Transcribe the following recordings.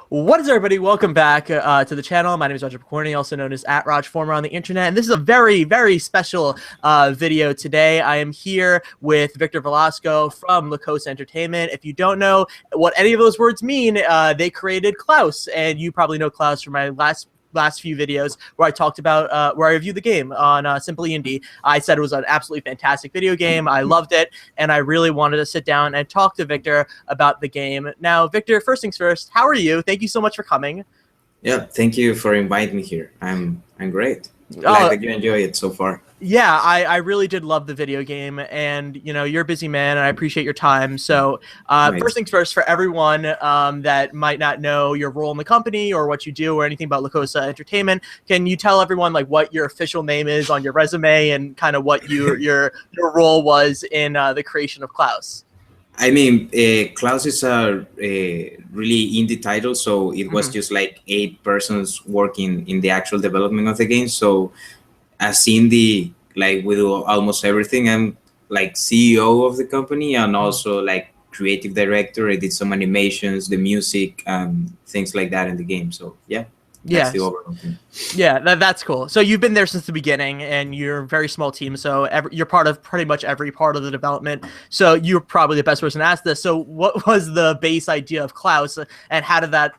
What is everybody? Welcome back to the channel. My name is Roger Picorni, also known as @RajFormer on the internet, and this is a very, very special video today. I am here with Victor Velasco from Cosa Entertainment. If you don't know what any of those words mean, they created Klaus, and you probably know Klaus from my last few videos where I talked about where I reviewed the game on Simply Indie. I said it was an absolutely fantastic video game. I loved it, and I really wanted to sit down and talk to Victor about the game. Now, Victor, first things first, how are you? Thank you so much for coming. Yeah, thank you for inviting me here. I'm great. Glad that you enjoy it so far. Yeah, I really did love the video game, and you're a busy man, and I appreciate your time. So first things first, for everyone that might not know your role in the company or what you do or anything about Cosa Entertainment, can you tell everyone like what your official name is on your resume and kind of what your role was in the creation of Klaus? I mean, Klaus is a really indie title, so it was just like 8 persons working in the actual development of the game. So as indie, like we do almost everything. I'm like CEO of the company and also like creative director. I did some animations, the music, things like that in the game. So yeah. That's the overall thing. Yeah, that's cool. So you've been there since the beginning, and you're a very small team. So you're part of pretty much every part of the development. So you're probably the best person to ask this. So what was the base idea of Klaus, and how did that?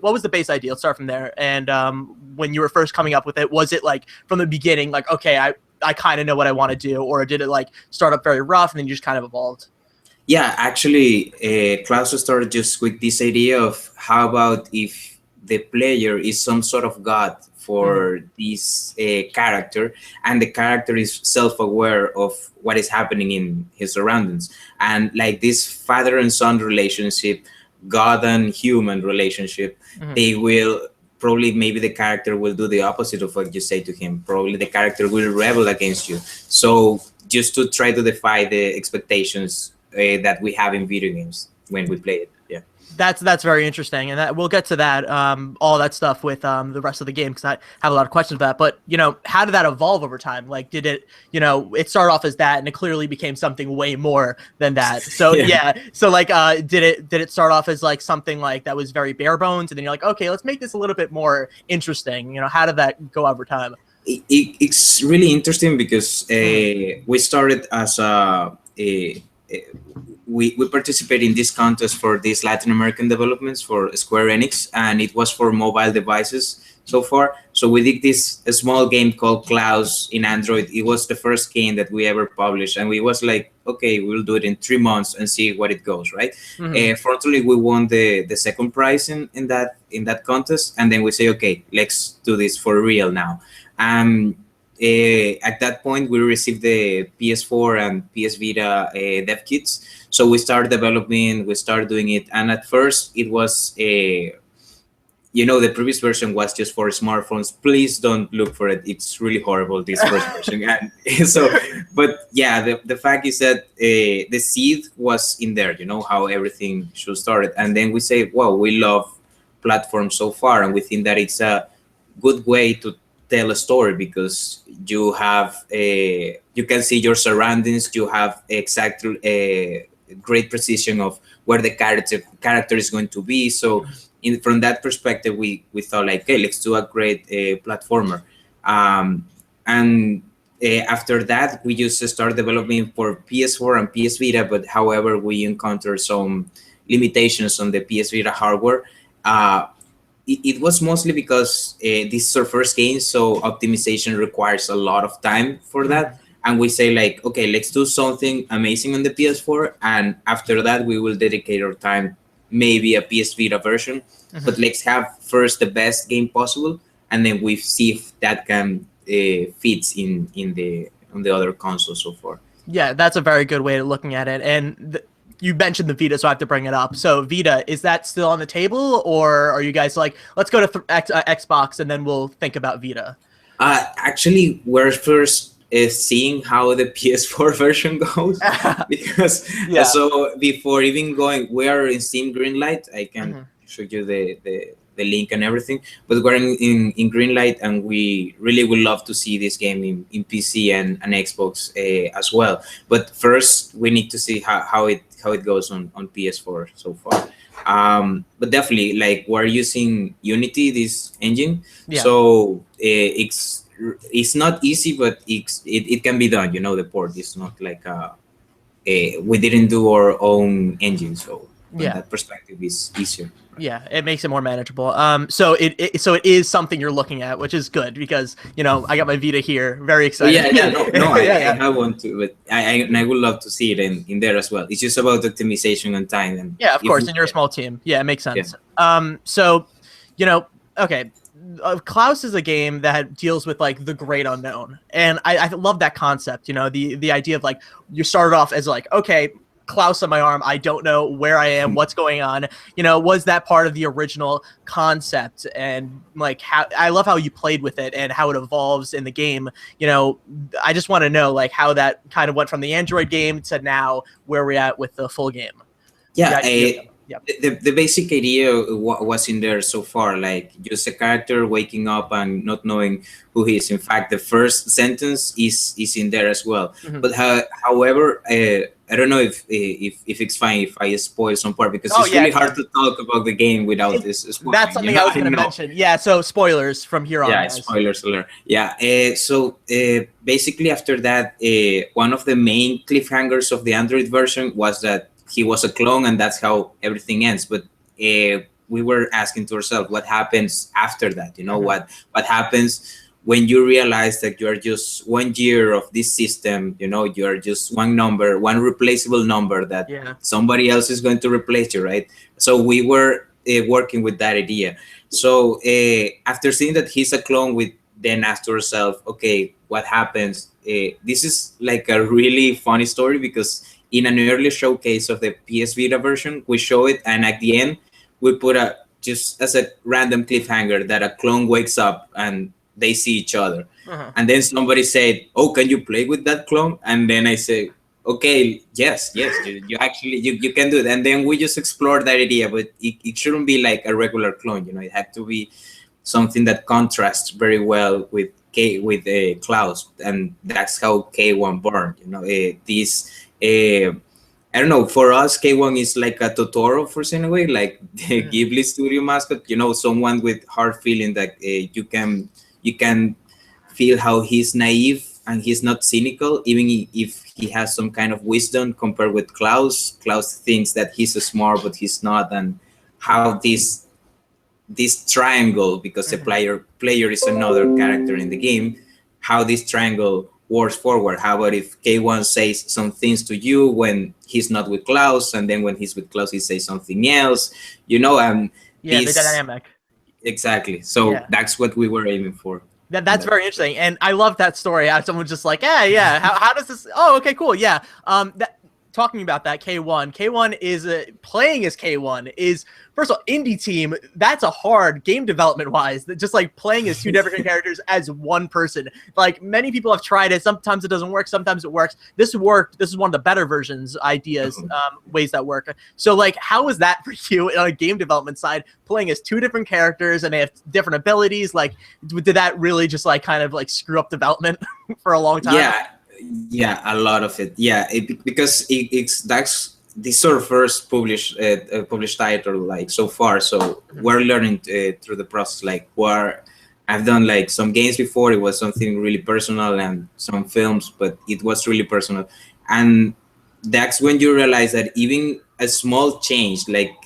What was the base idea? Let's start from there. And when you were first coming up with it, was it like from the beginning, like, okay, I kind of know what I want to do, or did it like start up very rough and then you just kind of evolved? Yeah, actually, Klaus started just with this idea of how about if the player is some sort of god for this character, and the character is self-aware of what is happening in his surroundings, and like this father and son relationship, god and human relationship, they will probably, maybe the character will do the opposite of what you say to him. Probably the character will rebel against you. So just to try to defy the expectations that we have in video games when we play it. Yeah. That's very interesting, and we'll get to that, all that stuff with the rest of the game, because I have a lot of questions about that. But how did that evolve over time? Like, did it, it started off as that, and it clearly became something way more than that. So yeah. So like, did it start off as like something like that was very bare bones, and then you're like, okay, let's make this a little bit more interesting. How did that go over time? It's really interesting because we started as we participate in this contest for these Latin American developments for Square Enix, and it was for mobile devices so far. So we did this a small game called Klaus in Android. It was the first game that we ever published, and we was like, okay, we'll do it in 3 months and see what it goes, right? Fortunately, we won the second prize in that contest, and then we say, okay, let's do this for real now. At that point, we received the PS4 and PS Vita dev kits. So we started developing, we started doing it. And at first, it was, the previous version was just for smartphones. Please don't look for it. It's really horrible, this first version. And so, but yeah, the fact is that the seed was in there, how everything should start. And then we say, well, we love platforms so far. And we think that it's a good way to tell a story, because you have you can see your surroundings, you have exactly great precision of where the character is going to be. So from that perspective, we thought like, hey, let's do a great platformer. And after that, we just started developing for PS4 and PS Vita, but however, we encountered some limitations on the PS Vita hardware. It was mostly because this is our first game, so optimization requires a lot of time for that. And we say like, okay, let's do something amazing on the PS4, and after that we will dedicate our time, maybe a PS Vita version, but let's have first the best game possible, and then we see if that can fit on the other consoles so far. Yeah, that's a very good way of looking at it. And you mentioned the Vita, so I have to bring it up. So Vita, is that still on the table, or are you guys like, let's go to Xbox and then we'll think about Vita? Actually, we're first seeing how the PS4 version goes, because so before even going, we are in Steam Greenlight. I can show you the link and everything, but we're in Greenlight, and we really would love to see this game in PC and Xbox as well. But first, we need to see how it goes on PS4 so far. But definitely, like, we're using Unity, this engine, Yeah. so it's not easy, but it can be done. The port is not like we didn't do our own engine, so from Yeah. that perspective, it's easier. Yeah, it makes it more manageable. So it is something you're looking at, which is good because I got my Vita here, very Oh excited. yeah, no, I, Yeah, I yeah. have one too, but and I would love to see it in there as well. It's just about optimization and time, and Yeah, of if course, we and you're a can, small team. Yeah, it makes yeah, sense. So, okay, Klaus is a game that deals with like the great unknown, and I love that concept. The idea of like you started off as like, okay, Klaus on my arm, I don't know where I am, what's going on. Was that part of the original concept? And like how I love how you played with it and how it evolves in the game. I just want to know like how that kind of went from the Android game to now where we're at with the full game. The yeah. idea. Yep. The basic idea was in there so far, like just a character waking up and not knowing who he is. In fact, the first sentence is in there as well. Mhm. But however, I don't know if it's fine if I spoil some part, because Oh it's yeah, really it's hard fine. to talk about the game without this spoiling. That's something I was going to know. mention. Yeah, so spoilers from here on, Yeah, guys. spoilers alert. Yeah, so basically after that, one of the main cliffhangers of the Android version was that he was a clone, and that's how everything ends. But we were asking to ourselves, what happens after that? Mhm. What happens when you realize that you are just 1 year of this system? You are just one number, one replaceable number that Yeah. somebody else is going to replace you, right? So we were working with that idea. So after seeing that he's a clone, we then asked ourselves, okay, what happens? This is like a really funny story, because in an early showcase of the PS Vita version, we show it, and at the end, we put just as a random cliffhanger that a clone wakes up and they see each other. Uh-huh. And then somebody said, oh, can you play with that clone? And then I say, okay, yes, you actually you can do it. And then we just explored that idea, but it shouldn't be like a regular clone. It had to be something that contrasts very well with Klaus, and that's how K1 born. This I don't know. For us, K1 is like a Totoro for Senway, like the Ghibli studio mascot. Someone with hard feeling that you can feel how he's naive and he's not cynical, even if he has some kind of wisdom compared with Klaus. Klaus thinks that he's smart, but he's not, and how this triangle, because the player is another character in the game, how this triangle works forward. How about if K1 says some things to you when he's not with Klaus, and then when he's with Klaus he says something else, and Yeah, the this dynamic. exactly. So Yeah. that's what we were aiming for. That's very interesting, and I love that story. How someone's just like, yeah. How does this? Oh, okay, cool. Yeah. Talking about that K1 is playing as K1 is, first of all, indie team. That's a hard game development wise. Just like playing as two different characters as one person. Like many people have tried it. Sometimes it doesn't work. Sometimes it works. This worked. This is one of the better versions, ideas, ways that work. So like, how is that for you on a game development side? Playing as two different characters and they have different abilities. Like, did that really just like kind of like screw up development for a long time? Yeah, a lot of it. Yeah, because that's this our first published title, like, so far. So we're learning through the process. Like, where I've done like some games before, it was something really personal, and some films, but it was really personal. And that's when you realize that even a small change, like,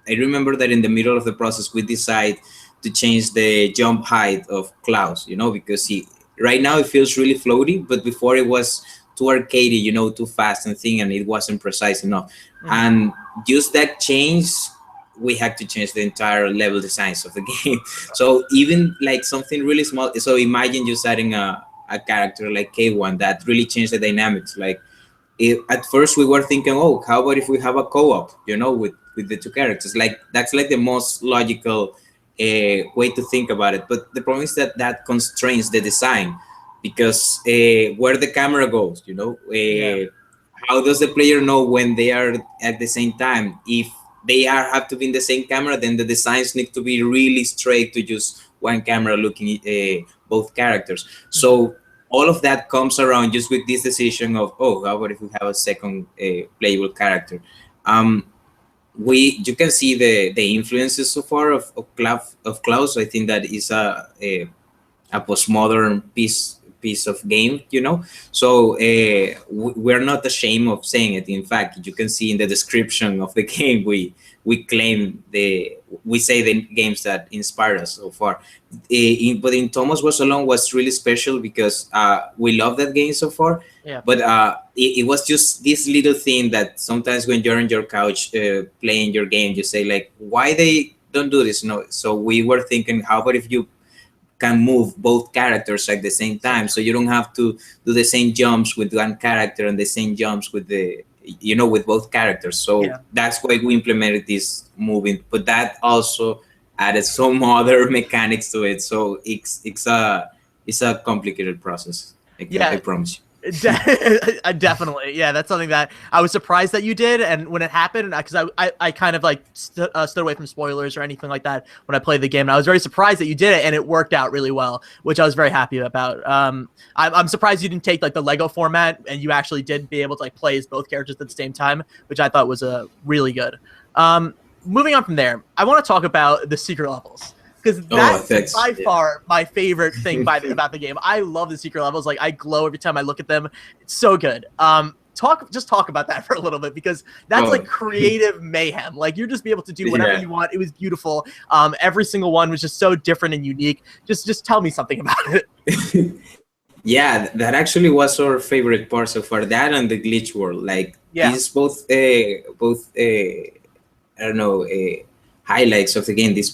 I remember that in the middle of the process we decide to change the jump height of Klaus, because right now it feels really floaty, but before it was too arcadey, too fast and thing, and it wasn't precise enough. And just that change, we had to change the entire level designs of the game. So even like something really small. So imagine just adding a character like K1 that really changed the dynamics. Like, at first we were thinking, oh, how about if we have a co-op, with the two characters? Like, that's like the most logical way to think about it. But the problem is that constrains the design, because where the camera goes, how does the player know when they are at the same time? If they have to be in the same camera, then the designs need to be really straight to just one camera looking at both characters. So all of that comes around just with this decision of, oh, how about if we have a second playable character? you can see the influences so far of Klaus. I think that is a postmodern piece of game, you know. So we're not ashamed of saying it. In fact, you can see in the description of the game, we claim we say the games that inspired us so far. But in Thomas Was Alone was really special because we love that game so far. Yeah. But it was just this little thing that sometimes when you're on your couch playing your game, you say like, why they don't do this? No. So we were thinking, how about if you can move both characters at the same time, so you don't have to do the same jumps with one character and the same jumps with with both characters. So that's why we implemented this moving, but that also added some other mechanics to it. So it's a complicated process. I promise you. Definitely, yeah. That's something that I was surprised that you did, and when it happened, because I kind of like stood away from spoilers or anything like that when I played the game, and I was very surprised that you did it, and it worked out really well, which I was very happy about. I'm surprised you didn't take like the Lego format, and you actually did be able to like play as both characters at the same time, which I thought was really good. Moving on from there, I want to talk about the secret levels. Because that's by far my favorite thing about the game. I love the secret levels. Like, I glow every time I look at them. It's so good. Just talk about that for a little bit, because that's like creative mayhem. Like, you're just be able to do whatever you want. It was beautiful. Every single one was just so different and unique. Just tell me something about it. Yeah, that actually was our favorite part so far. That and the glitch world. Like, these both I don't know, highlights of the game. These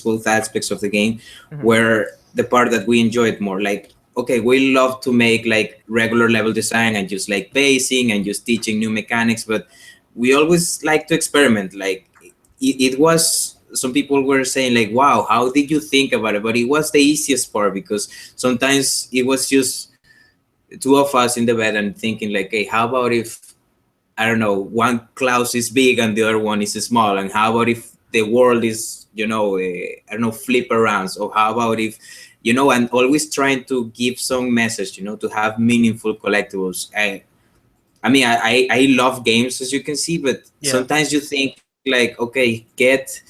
both aspects of the game were the part that we enjoyed more. Like, okay, we love to make like regular level design and just like pacing and just teaching new mechanics, but we always like to experiment. Like, it was, some people were saying like, wow, how did you think about it? But it was the easiest part, because sometimes it was just two of us in the bed and thinking like, hey, how about if, I don't know, one Klaus is big and the other one is small, and how about if the world is, I don't know, flip around? So how about if, and always trying to give some message, to have meaningful collectibles. I mean, I love games, as you can see, but sometimes you think like, okay, get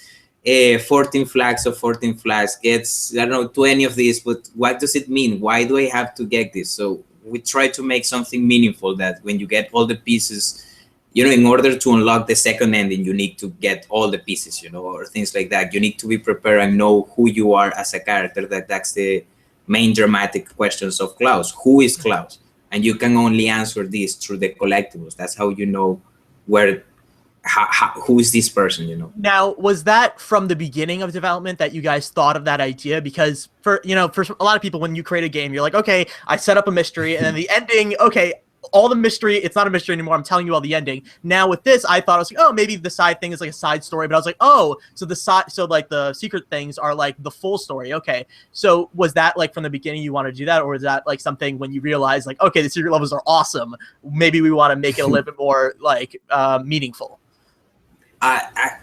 14 flags or 14 flags, gets, I don't know, 20 of these, but what does it mean? Why do I have to get this? So we try to make something meaningful, that when you get all the pieces, in order to unlock the second ending, you need to get all the pieces, or things like that. You need to be prepared and know who you are as a character. That's the main dramatic questions of Klaus. Who is Klaus? And you can only answer this through the collectibles. That's how you know who is this person, Now, was that from the beginning of development that you guys thought of that idea? Because for a lot of people, when you create a game, you're like, okay, I set up a mystery, and then the ending, okay, all the mystery, it's not a mystery anymore. I'm telling you all the ending. Now with this, I thought, I was like, oh, maybe the side thing is like a side story, but I was like, oh, so like the secret things are like the full story. Okay. So was that like from the beginning you wanted to do that, or is that like something when you realize like, okay, the secret levels are awesome, maybe we want to make it a little bit more like meaningful?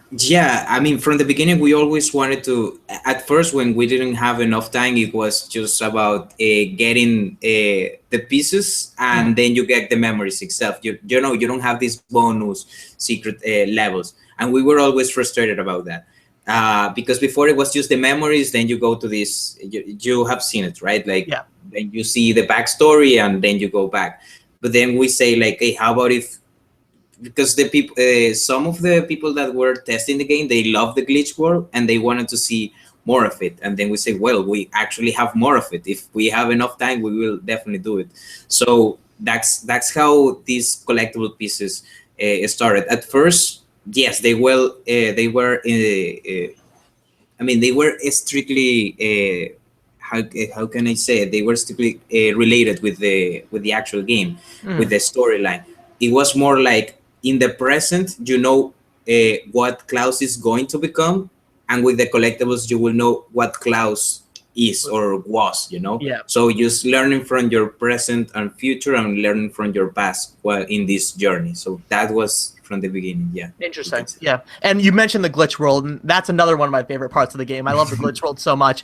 Yeah, I mean, from the beginning, we always wanted to, at first, when we didn't have enough time, it was just about getting the pieces, and then you get the memories itself. You don't have these bonus secret levels. And we were always frustrated about that. Because before it was just the memories, then you go to this, you have seen it, right? Like, then you see the backstory and then you go back. But then we say like, hey, how about if, because the people, some of the people that were testing the game, they love the glitch world and they wanted to see more of it. And then we say, well, we actually have more of it. If we have enough time, we will definitely do it. So that's how these collectible pieces started. At first, yes, they were strictly how can I say it? They were strictly related with the actual game, with the storyline. It was more like, in the present, what Klaus is going to become, and with the collectibles, you will know what Klaus is or was, So just learning from your present and future, and learning from your past while in this journey. So that was from the beginning. Yeah. Interesting. Yeah. And you mentioned the glitch world, and that's another one of my favorite parts of the game. I love the glitch world so much.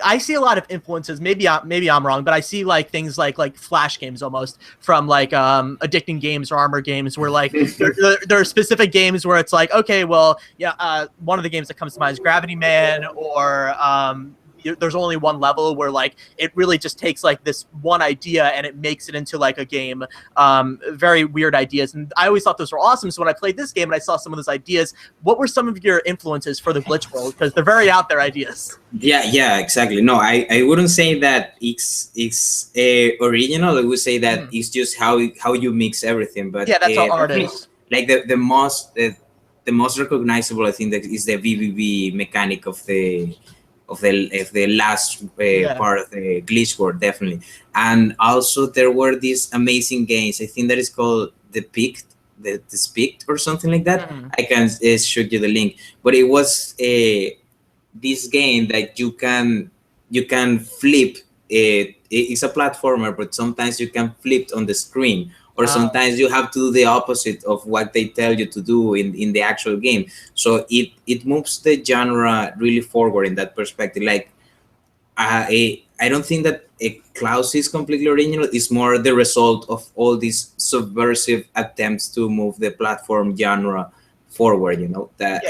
I see a lot of influences. Maybe I'm wrong, but I see like things like Flash games almost from like addicting games or armor games where like there are specific games where it's like, okay, well, yeah, one of the games that comes to mind is Gravity Man, or there's only one level where like it really just takes like this one idea and it makes it into like a game. Very weird ideas, and I always thought those were awesome. So when I played this game and I saw some of those ideas, what were some of your influences for the glitch world? Because they're very out there ideas. Yeah, exactly. No, I wouldn't say that it's original. I would say that it's just how you mix everything. But yeah, that's how art is. Like the most recognizable, I think, that is the VVV mechanic of the last part of the glitch world, definitely. And also there were these amazing games. I think that is called the Pict or something like that. I can show you the link, but it was this game that you can flip. It's a platformer, but sometimes you can flip on the screen, or sometimes you have to do the opposite of what they tell you to do in the actual game. So it moves the genre really forward in that perspective. Like I don't think that Klaus is completely original. It's more the result of all these subversive attempts to move the platform genre forward. That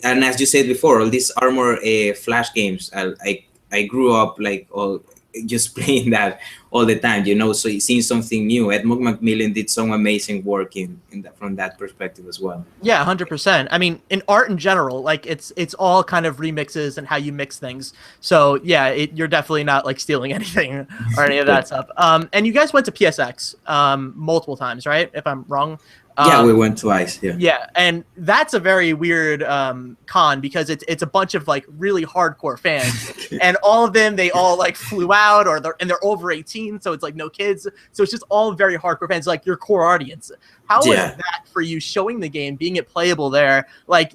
and as you said before, all these armor Flash games. I grew up like all just playing that all the time, so seeing something new. Edmund Macmillan did some amazing work in that, from that perspective as well. Yeah, 100%. I mean, in art in general, like it's all kind of remixes and how you mix things. So yeah, you're definitely not like stealing anything or any of that stuff. And you guys went to PSX multiple times, right? If I'm wrong. Yeah, we went twice. Yeah, and that's a very weird con, because it's a bunch of like really hardcore fans, and all of them, they all like flew out, or they're over 18, so it's like no kids, so it's just all very hardcore fans, like your core audience. How was that for you, showing the game, being it playable there? Like,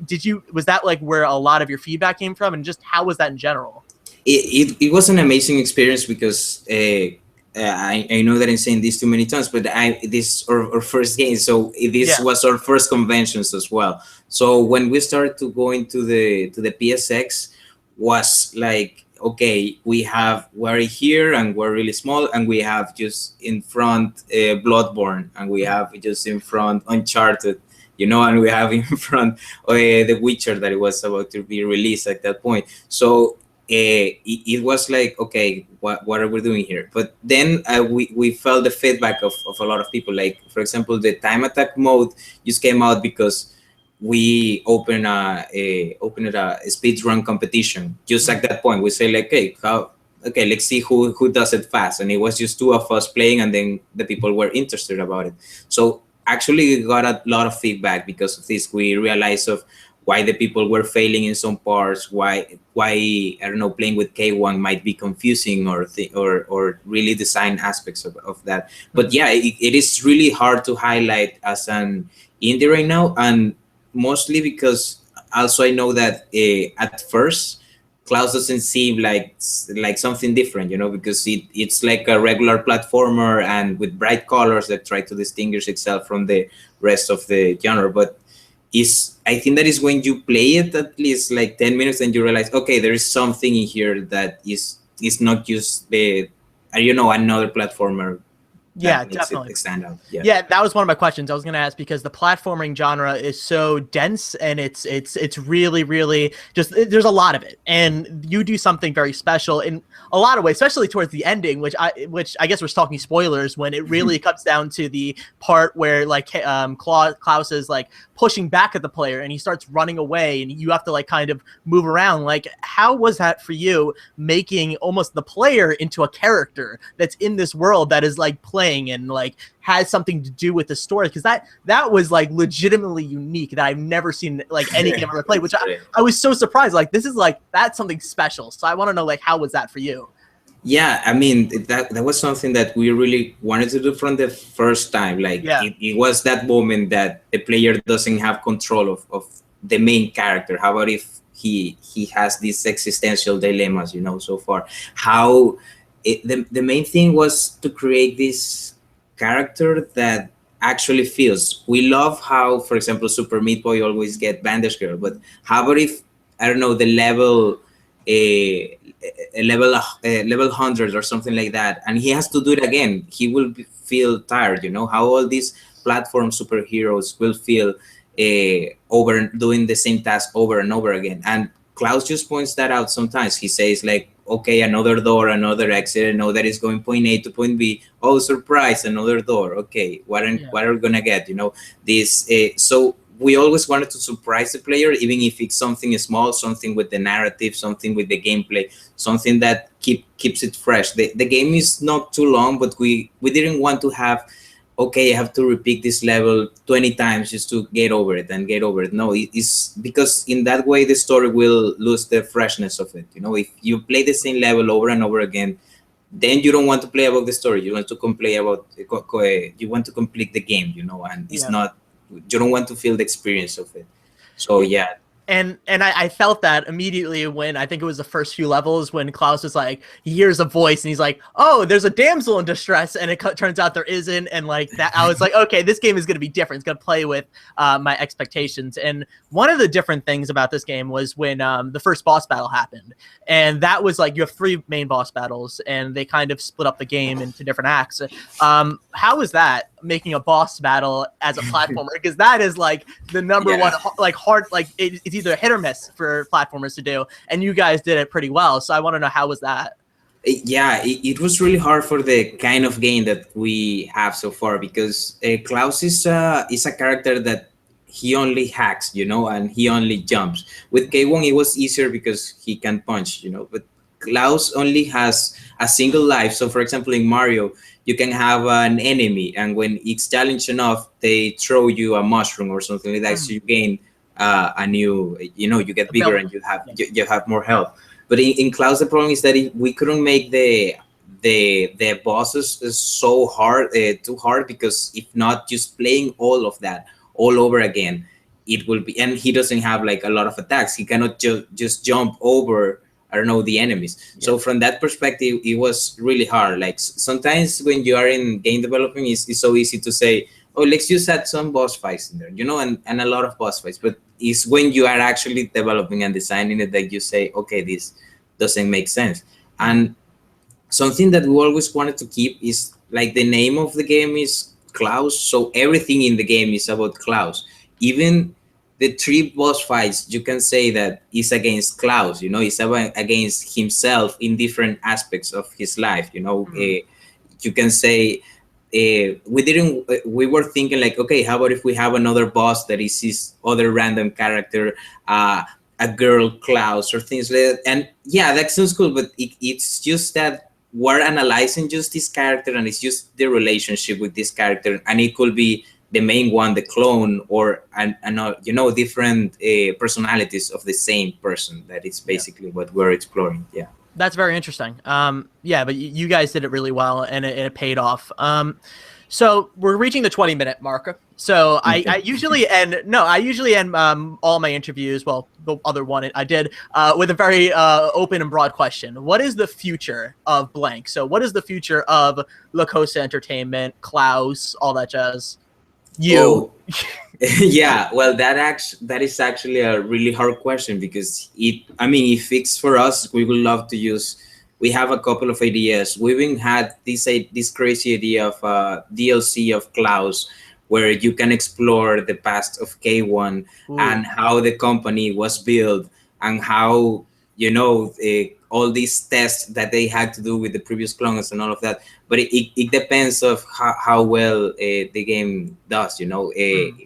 was that like where a lot of your feedback came from, and just how was that in general? It was an amazing experience because. I know that I'm saying this too many times, but this our first game, so this was our first conventions as well. So when we started to go into the PSX, was like, okay, we're here and we're really small, and we have just in front Bloodborne, and we have just in front Uncharted, and we have in front The Witcher that it was about to be released at that point. So it was like, okay, what are we doing here? But then we felt the feedback of a lot of people. Like, for example, the time attack mode just came out because we opened a speed run competition. Just at that point, we say like, okay, let's see who does it fast. And it was just two of us playing, and then the people were interested about it. So actually, we got a lot of feedback because of this. We realized of why the people were failing in some parts, why I don't know, playing with K1 might be confusing, or really design aspects of that. But yeah, it is really hard to highlight as an indie right now, and mostly because also I know that at first Klaus doesn't seem like something different, because it's like a regular platformer and with bright colors that try to distinguish itself from the rest of the genre. But I think that is when you play it at least like 10 minutes and you realize, okay, there is something in here that is not just another platformer. Yeah, definitely. Stand out. Yeah, that was one of my questions I was going to ask, because the platforming genre is so dense, and it's really, really just, there's a lot of it, and you do something very special in a lot of ways, especially towards the ending, which I guess we're talking spoilers, when it really comes down to the part where like Klaus is like pushing back at the player and he starts running away, and you have to like kind of move around. Like, how was that for you, making almost the player into a character that's in this world that is like playing and like has something to do with the story? Because that was like legitimately unique, that I've never seen like any game ever played, which I was so surprised. Like, this is like, that's something special. So I want to know, like, how was that for you? Yeah, I mean, that was something that we really wanted to do from the first time. Like, it was that moment that the player doesn't have control of the main character. How about if he has these existential dilemmas, so far? How the main thing was to create this character that actually feels. We love how, for example, Super Meat Boy always get Bandage Girl, but how about if, I don't know, the level a level 100 or something like that, and he has to do it again, he will feel tired. You know how all these platform superheroes will feel over doing the same task over and over again. And Klaus just points that out sometimes. He says like, okay, another door, another exit. I know that is going point A to point B. Oh, surprise, another door. Okay, what are we gonna get? You know, this. So we always wanted to surprise the player, even if it's something small, something with the narrative, something with the gameplay, something that keeps it fresh. The game is not too long, but we didn't want to have, okay, I have to repeat this level 20 times just to get over it and get over it. No, it's because in that way the story will lose the freshness of it. You know, if you play the same level over and over again, then you don't want to play about the story. You want to complain about, you want to complete the game, you know, and it's not, you don't want to feel the experience of it. So yeah. And I felt that immediately when I think it was the first few levels when Klaus was like, he hears a voice and he's like, oh, there's a damsel in distress, and it turns out there isn't, and like that, I was like, okay, this game is going to be different. It's going to play with my expectations. And one of the different things about this game was when the first boss battle happened, and that was like you have 3 main boss battles, and they kind of split up the game into different acts. How was that, making a boss battle as a platformer? Because that is like the number one, like hard, like it's either hit or miss for platformers to do, and you guys did it pretty well. So I want to know, how was that? Yeah, it was really hard for the kind of game that we have so far, because Klaus is a character that he only hacks, you know, and he only jumps. With K1 it was easier because he can punch, you know, but Klaus only has a single life. So for example, in Mario, you can have an enemy, and when it's challenged enough, they throw you a mushroom or something like that, so you gain a new, you know, you get bigger and you have more health. But in Klaus, the problem is that we couldn't make the bosses so hard, too hard, because if not, just playing all of that all over again, it will be, and he doesn't have like a lot of attacks. He cannot just jump over, I don't know, the enemies. So from that perspective, it was really hard. Like sometimes when you are in game development, it's so easy to say, oh, let's just add some boss fights in there, you know, and a lot of boss fights. But it's when you are actually developing and designing it that you say, okay, this doesn't make sense. And something that we always wanted to keep is like the name of the game is Klaus. So everything in the game is about Klaus. Even the 3 boss fights, you can say that is against Klaus, you know, it's against himself in different aspects of his life, you know. You can say, we were thinking like, okay, how about if we have another boss that is this other random character, a girl Klaus or things like that. And yeah, that sounds cool, but it's just that we're analyzing just this character, and it's just the relationship with this character, and it could be the main one, the clone, or you know, different personalities of the same person. That is basically what we're exploring. Yeah. That's very interesting. Yeah, but you guys did it really well, and it paid off. So we're reaching the 20-minute mark. So I usually end all my interviews, well, the other one I did, with a very open and broad question. What is the future of blank? So what is the future of Cosa Entertainment, Klaus, all that jazz? You. Oh. Yeah, well, that is actually a really hard question, because if it's for us, we would love to use. We have a couple of ideas. We even had this crazy idea of DLC of Klaus, where you can explore the past of K1 and how the company was built, and how, you know, all these tests that they had to do with the previous clones and all of that. But it depends of how well the game does, you know,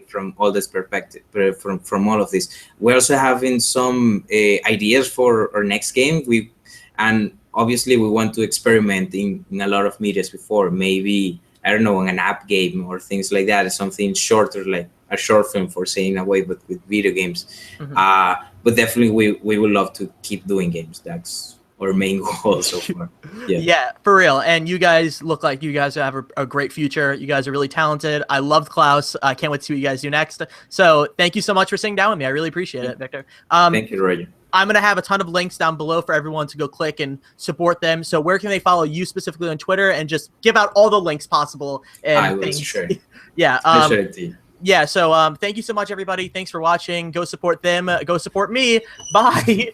from all this perspective, from all of this. We're also having some ideas for our next game. And obviously we want to experiment in a lot of medias before. Maybe, I don't know, an app game or things like that, something shorter, like a short film, for saying away, but with video games. But definitely we would love to keep doing games. That's our main goal so far. Yeah, for real. And you guys look like you guys have a great future. You guys are really talented. I loved Klaus. I can't wait to see what you guys do next. So thank you so much for sitting down with me. I really appreciate it, Victor. Thank you, Roger. I'm going to have a ton of links down below for everyone to go click and support them. So where can they follow you specifically on Twitter, and just give out all the links possible? And I will share. Yeah. I'll share it to you. yeah, so thank you so much, everybody. Thanks for watching. Go support them. Go support me. Bye.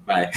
Bye.